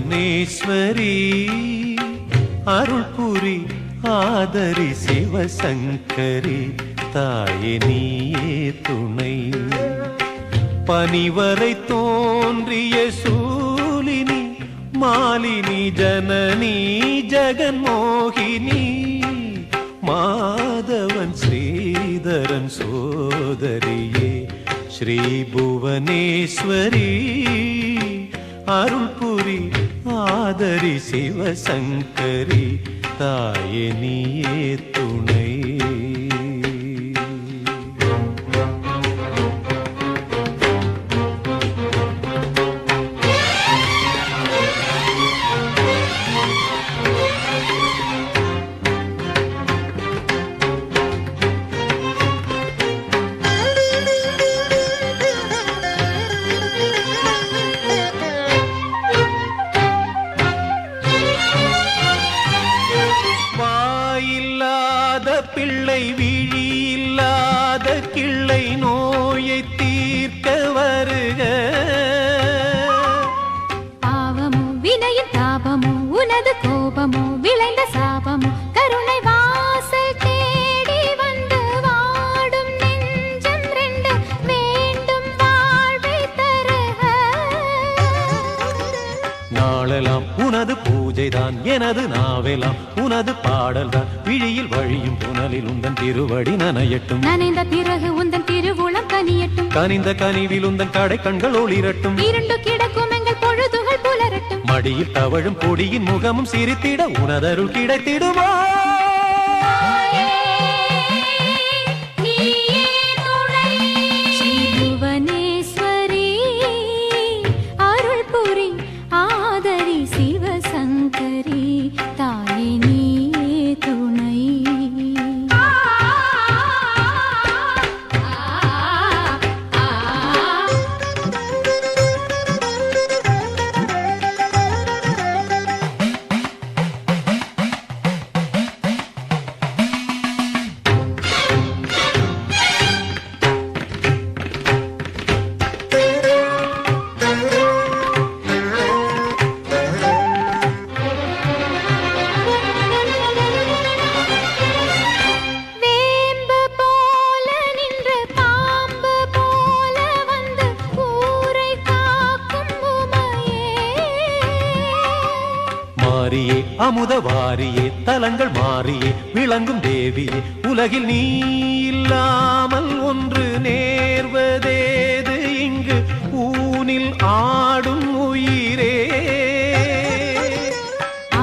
புவனேஸ்வரி அருள்புரி ஆதரி சிவசங்கரி தாயே நீயே துணை பனிவரை தோன்றிய சூலினி மாலினி ஜனனி ஜெகன்மோகினி மாதவன் ஸ்ரீதரன் சோதரியே ஸ்ரீ புவனேஸ்வரி அருள்புரி ஆதரி சிவசங்கரி தாயே நீயே துணை பிள்ளை விழி இல்லாத கிள்ளை நோயை தீர்க்க வருக பாவமோ வினையின் தாபமோ உனது கோபமோ விளைந்த சாபமோ கருணை வாசல் தேடி வந்து வாடும் நெஞ்சம் ரெண்டு வேண்டும் வாழ்வை தருக நாளெல்லாம் உனது பூஜைதான் எனது நாவெல்லாம் உனது பாடல்தான் விழியில் வழியும் புனலில் உந்தன் திருவடி நனையட்டும் நனைந்த பிறகு உந்தன் திருவுளம் கனியட்டும் கனிந்த கனிவில் உந்தன் கடை கண்கள் ஒளிரட்டும் இருண்டு கிடக்கும் எங்கள் பொழுதுகள் புலரட்டும் மடியில் தவழும் கொடியின் முகமும் சிரித்திட உனதருள் கிடைத்திடுமா சிவசங்கரி தாயே நீயே துணை மாரியே அமுத வாரியே தலங்கள் மாறியே விளங்கும் தேவியே உலகில் நீ இல்லாமல் ஒன்று நேர்வதேது இங்கு ஊனில் ஆடும் உயிரே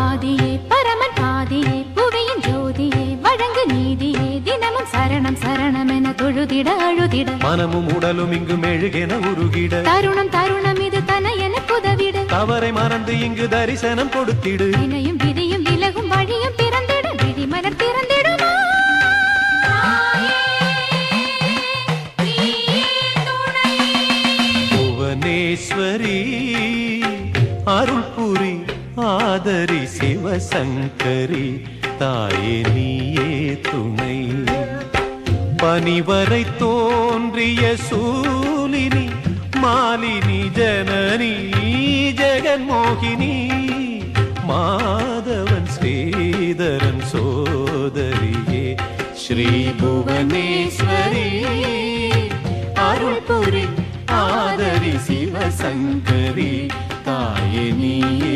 ஆதியே பரமன் பாதியே புவியின் ஜோதியே வழங்கு நீதியே தினமும் சரணம் சரணம் என தொழுதிட அழுதிட மனமும் உடலும் இங்கு மெழுகென உருகிட தருணம் தருணம் இது தன என புதவிட தவறை மறந்து இங்கு தரிசனம் கொடுத்திடு வினையும் விதியும் விலகும் வழியும் பிறந்திட விழிமலர் திறந்திடுமா புவனேஸ்வரி அருள்புரி ஆதரி சிவசங்கரி தாயே நீயே துணை பனிவரை தோன்றிய சூலினி மாலினி ஜனனி ஜெகன்மோகினி மாதவன் ஸ்ரீதரன் சோதரியே ஸ்ரீ புவனேஸ்வரி அருள்புரி ஆதரி சிவசங்கரி தாயே நீயே